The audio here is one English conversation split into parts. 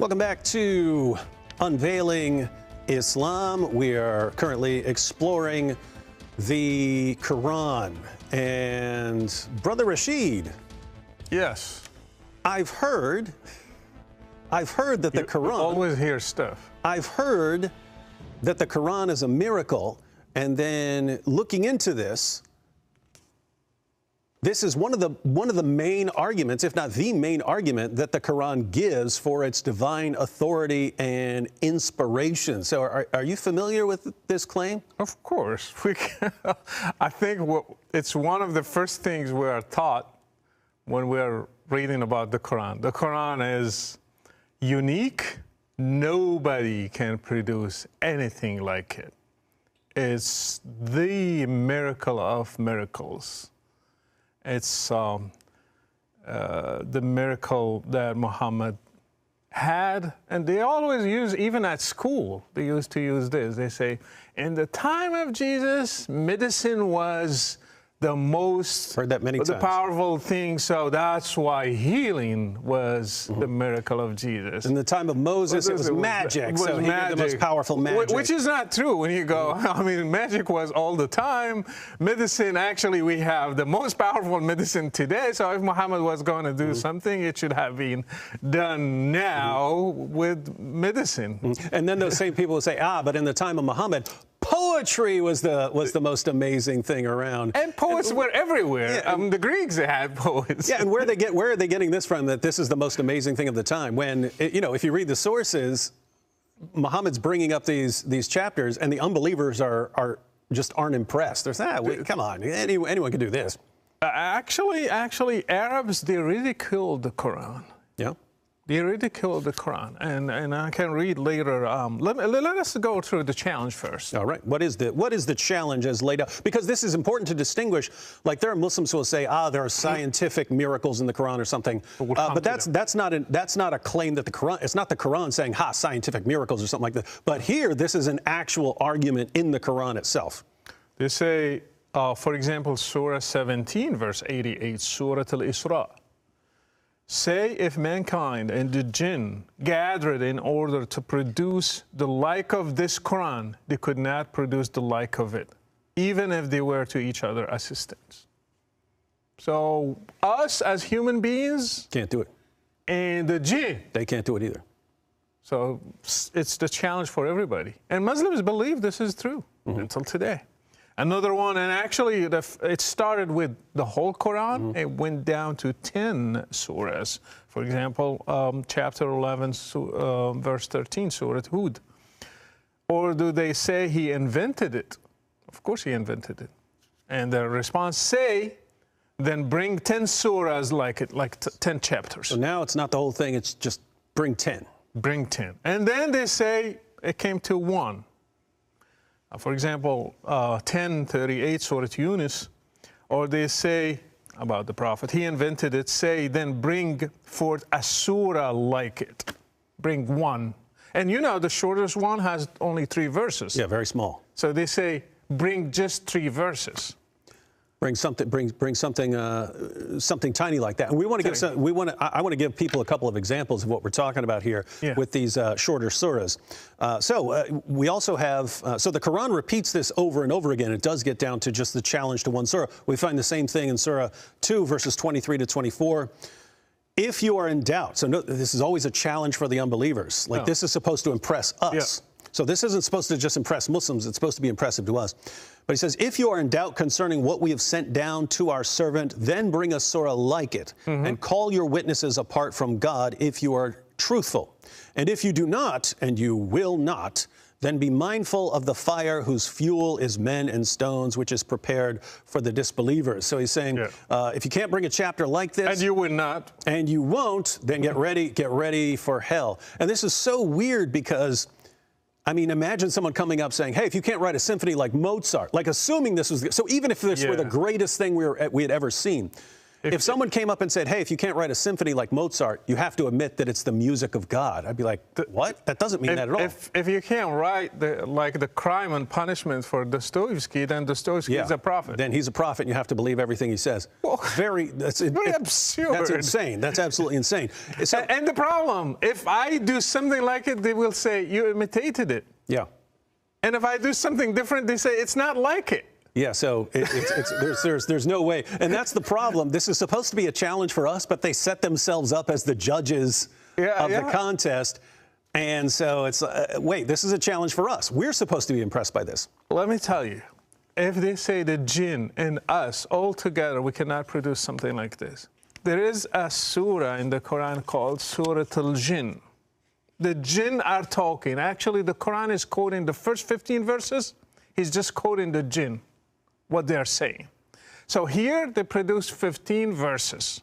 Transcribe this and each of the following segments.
Welcome back to Unveiling Islam. We are currently exploring the Quran. And Brother Rashid. Yes. I've heard that the Quran... You always hear stuff. I've heard that the Quran is a miracle, and then looking into this, this is one of the main arguments, if not the main argument, that the Quran gives for its divine authority and inspiration. So are you familiar with this claim? Of course. I think it's one of the first things we are taught when we're reading about the Quran. The Quran is unique. Nobody can produce anything like it. It's the miracle of miracles. It's the miracle that Muhammad had, and they always use, even at school, they used to use this. They say, in the time of Jesus, medicine was the most powerful thing, so that's why healing was the miracle of Jesus. In the time of Moses, it was magic, so he did the most powerful magic. Which is not true when you go, I mean, magic was all the time. Medicine, actually, we have the most powerful medicine today, so if Muhammad was going to do something, it should have been done now with medicine. And then those same people will say, but in the time of Muhammad, poetry was the most amazing thing around. And poets were everywhere. Yeah, the Greeks had poets. Yeah, and where are they getting this from, that this is the most amazing thing of the time? When, if you read the sources, Muhammad's bringing up these chapters, and the unbelievers aren't impressed. They're saying, come on, anyone can do this. Actually, Arabs, they ridiculed the Quran. Yeah. They ridiculed the Quran, and I can read later. Let us go through the challenge first. All right. What is the challenge as laid out? Because this is important to distinguish. Like, there are Muslims who will say, there are scientific miracles in the Quran or something. But that's not a claim that the Quran. It's not the Quran saying, scientific miracles or something like that. But here, this is an actual argument in the Quran itself. They say, for example, Surah 17, verse 88, Surah Al-Isra. Say, if mankind and the jinn gathered in order to produce the like of this Quran, they could not produce the like of it, even if they were to each other assistants. So us as human beings can't do it. And the jinn, they can't do it either. So it's the challenge for everybody. And Muslims believe this is true until today. Another one, and actually it started with the whole Quran. It went down to 10 surahs. For example, chapter 11, verse 13, Surah Hud. Or do they say he invented it? Of course he invented it. And the response, say, then bring 10 surahs like it, like 10 chapters. So now it's not the whole thing, it's just bring 10. Bring 10. And then they say it came to 1. For example, 10:38, Surah Yunus, or they say about the Prophet, he invented it, say, then bring forth a surah like it. Bring one. And the shortest one has only 3 verses. Yeah, very small. So they say, bring just 3 verses. Bring something tiny like that. And we want to give I want to give people a couple of examples of what we're talking about here with these shorter surahs. We also have so the Quran repeats this over and over again. It does get down to just the challenge to one surah. We find the same thing in Surah 2, verses 23 to 24. If you are in doubt, so this is always a challenge for the unbelievers. Like, this is supposed to impress us. Yeah. So this isn't supposed to just impress Muslims. It's supposed to be impressive to us. But he says, if you are in doubt concerning what we have sent down to our servant, then bring a surah like it, and call your witnesses apart from God if you are truthful. And if you do not, and you will not, then be mindful of the fire whose fuel is men and stones, which is prepared for the disbelievers. So he's saying, if you can't bring a chapter like this, and you will not, and you won't, then get ready for hell. And this is so weird because, I mean, imagine someone coming up saying, hey, if you can't write a symphony like Mozart, like assuming this was, so even if this were the greatest thing we had ever seen, If someone came up and said, hey, if you can't write a symphony like Mozart, you have to admit that it's the music of God, I'd be like, what? That doesn't mean that at all. If you can't write the crime and punishment for Dostoevsky, then Dostoevsky is a prophet. Then he's a prophet, and you have to believe everything he says. Well, that's very absurd. That's insane. That's absolutely insane. And the problem, if I do something like it, they will say, you imitated it. Yeah. And if I do something different, they say, it's not like it. Yeah, so there's no way. And that's the problem. This is supposed to be a challenge for us, but they set themselves up as the judges of the contest. And so it's, wait, this is a challenge for us. We're supposed to be impressed by this. Let me tell you, if they say the jinn and us all together, we cannot produce something like this. There is a surah in the Quran called Surah Al-Jinn. The jinn are talking. Actually, the Quran is quoting the first 15 verses. He's just quoting the jinn, what they're saying. So here they produce 15 verses.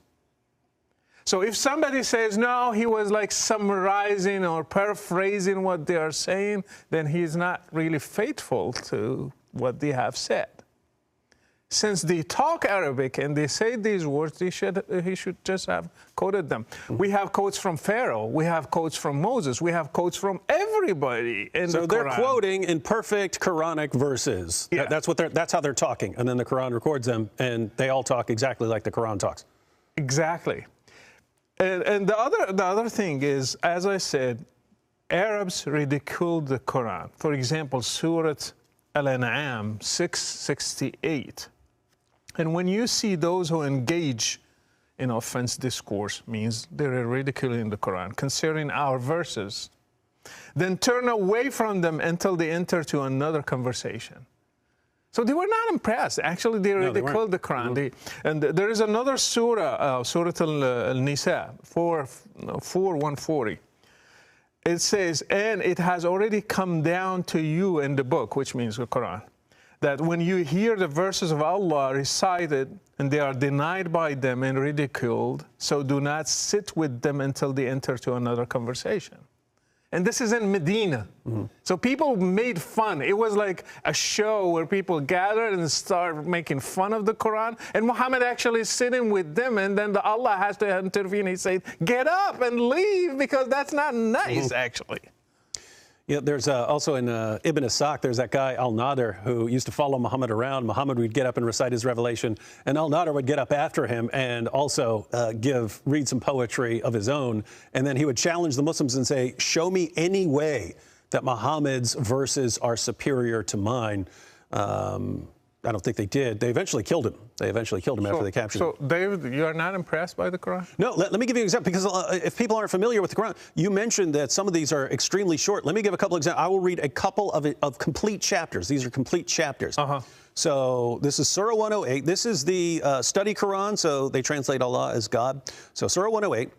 So if somebody says, no, he was like summarizing or paraphrasing what they are saying, then he's not really faithful to what they have said. Since they talk Arabic and they say these words, he should just have quoted them. We have quotes from Pharaoh. We have quotes from Moses. We have quotes from everybody in the Quran. So they're quoting in perfect Quranic verses. Yeah. That's how they're talking. And then the Quran records them, and they all talk exactly like the Quran talks. Exactly. And the other thing is, as I said, Arabs ridiculed the Quran. For example, Surah Al-An'am 668. And when you see those who engage in offense discourse, means they're ridiculing the Quran, considering our verses, then turn away from them until they enter to another conversation. So they were not impressed. Actually, they ridiculed the Quran. And there is another surah, Surah Al-Nisa, 140. It says, and it has already come down to you in the book, which means the Quran, that when you hear the verses of Allah recited and they are denied by them and ridiculed, so do not sit with them until they enter to another conversation. And this is in Medina. So people made fun. It was like a show where people gathered and started making fun of the Quran. And Muhammad actually is sitting with them, and then Allah has to intervene. He said, get up and leave, because that's not nice, actually. Yeah, there's also in Ibn Ishaq, there's that guy Al-Nadir who used to follow Muhammad around. Muhammad would get up and recite his revelation, and Al-Nadir would get up after him and also read some poetry of his own. And then he would challenge the Muslims and say, show me any way that Muhammad's verses are superior to mine. I don't think they did. They eventually killed him. After they captured him. So, David, you are not impressed by the Quran? No, let me give you an example, because if people aren't familiar with the Quran, you mentioned that some of these are extremely short. Let me give a couple examples. I will read a couple of complete chapters. These are complete chapters. So this is Surah 108. This is the study Quran, so they translate Allah as God. So Surah 108,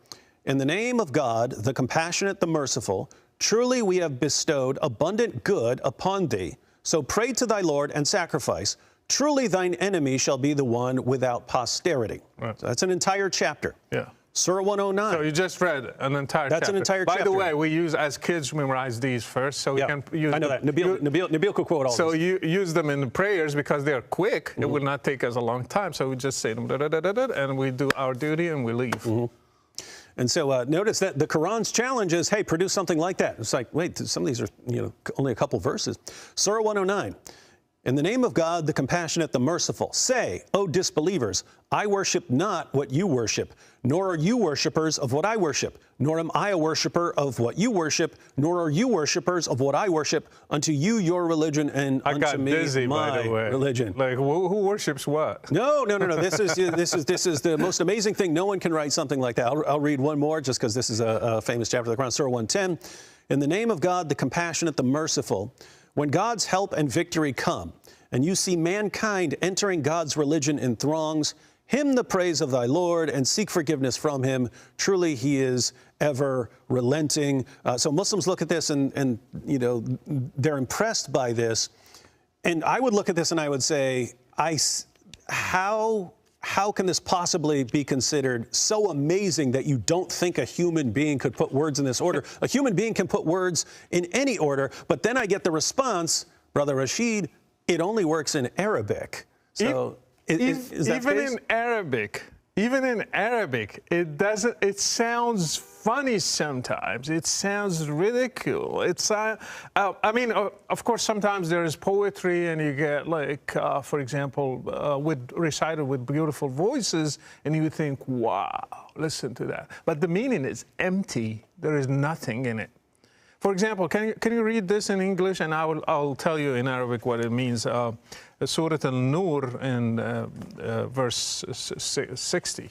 in the name of God, the compassionate, the merciful, truly we have bestowed abundant good upon thee. So pray to thy Lord and sacrifice. Truly thine enemy shall be the one without posterity. Right. So that's an entire chapter. Yeah. Surah 109. So you just read an entire chapter. That's an entire chapter. By the way, we use, as kids, memorize these first, so we can use I know that. Nabil could quote all so this. you use them in the prayers because they're quick. It will not take us a long time. So we just say them, and we do our duty and we leave. And so notice that the Quran's challenge is, hey, produce something like that. It's like, wait, some of these are only a couple verses. Surah 109. In the name of God, the compassionate, the merciful, say, O disbelievers, I worship not what you worship, nor are you worshippers of what I worship, nor am I a worshipper of what you worship, nor are you worshippers of what I worship. Unto you your religion, and unto me my religion. Like, who worships what? No. This is the most amazing thing. No one can write something like that. I'll read one more, just because this is a famous chapter of the Quran, Surah 110. In the name of God, the compassionate, the merciful, when God's help and victory come, and you see mankind entering God's religion in throngs, hymn the praise of thy Lord and seek forgiveness from him. Truly he is ever relenting. So Muslims look at this and they're impressed by this. And I would look at this and I would say, how can this possibly be considered so amazing that you don't think a human being could put words in this order? A human being can put words in any order, but then I get the response, Brother Rashid, it only works in Arabic. So is that even in Arabic, Even in Arabic, it sounds funny sometimes. It sounds ridiculous. I mean, of course, sometimes there is poetry and you get like, for example, recited with beautiful voices and you think, wow, listen to that. But the meaning is empty. There is nothing in it. For example, can you read this in English, and I'll tell you in Arabic what it means. Surah Al-Nur in verse 60.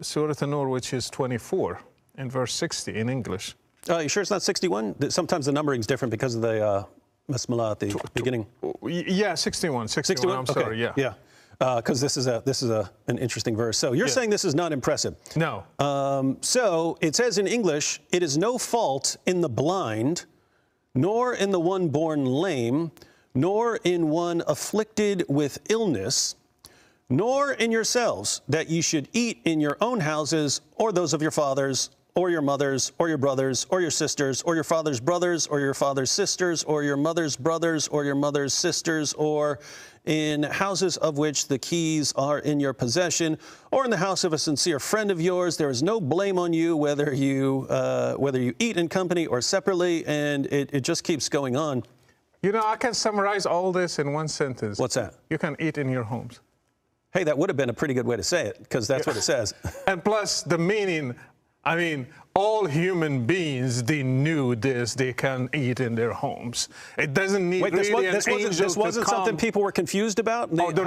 Surah Al-Nur, which is 24, in verse 60 in English. You sure it's not 61? Sometimes the numbering's different because of the Bismillah at the beginning. Yeah, 61. 61. I'm okay. sorry. Yeah. Yeah. Because this is an interesting verse. So you're saying this is not impressive. No. So it says in English, it is no fault in the blind, nor in the one born lame, nor in one afflicted with illness, nor in yourselves, that ye should eat in your own houses, or those of your fathers, or your mothers, or your brothers, or your sisters, or your father's brothers, or your father's sisters, or your mother's brothers, or your mother's sisters, or in houses of which the keys are in your possession, or in the house of a sincere friend of yours. There is no blame on you whether you eat in company or separately, and it just keeps going on. You know, I can summarize all this in one sentence. What's that? You can eat in your homes. Hey, that would have been a pretty good way to say it, because that's what it says. And plus the meaning, I mean, all human beings, they knew this, they can eat in their homes. It doesn't need this angel wasn't to come. something people were confused about? Oh, the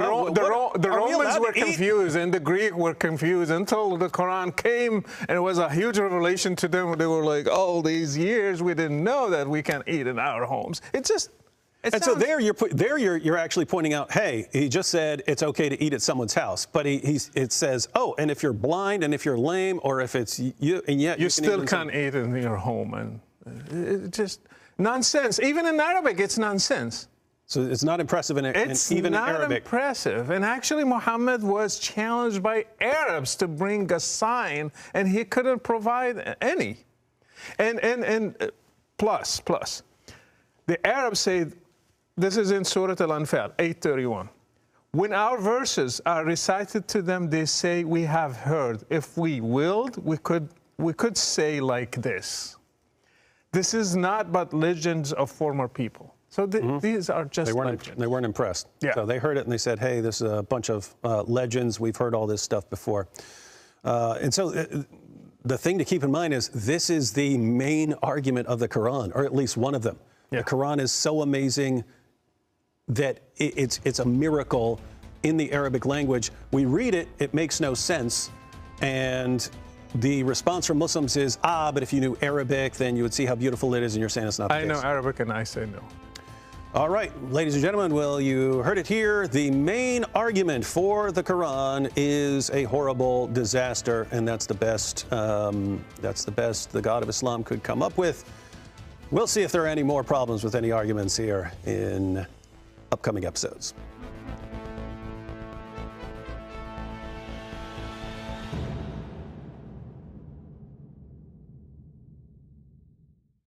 Romans were confused and the Greek were confused until the Quran came, and it was a huge revelation to them. They were like, all these years we didn't know that we can eat in our homes. So there you're actually pointing out, hey, he just said it's okay to eat at someone's house, but it says, oh, and if you're blind and if you're lame, or if it's you, and yet you still can't eat in your home, and it's just nonsense. Even in Arabic, it's nonsense. So it's not impressive in Arabic. It's not impressive. And actually, Muhammad was challenged by Arabs to bring a sign, and he couldn't provide any. And plus, the Arabs say. This is in Surah Al-Anfal, 8:31. When our verses are recited to them, they say, we have heard. If we willed, we could say like this. This is not but legends of former people. So these are just legends. They weren't impressed. Yeah. So they heard it and they said, hey, this is a bunch of legends. We've heard all this stuff before. And so the thing to keep in mind is this is the main argument of the Quran, or at least one of them. Yeah. The Quran is so amazing that it's a miracle in the Arabic language. We read it, it makes no sense, and the response from Muslims is, but if you knew Arabic, then you would see how beautiful it is, and you're saying it's not the case. I know Arabic, and I say no. All right, ladies and gentlemen, well, you heard it here. The main argument for the Quran is a horrible disaster, and that's the best the God of Islam could come up with. We'll see if there are any more problems with any arguments here in upcoming episodes.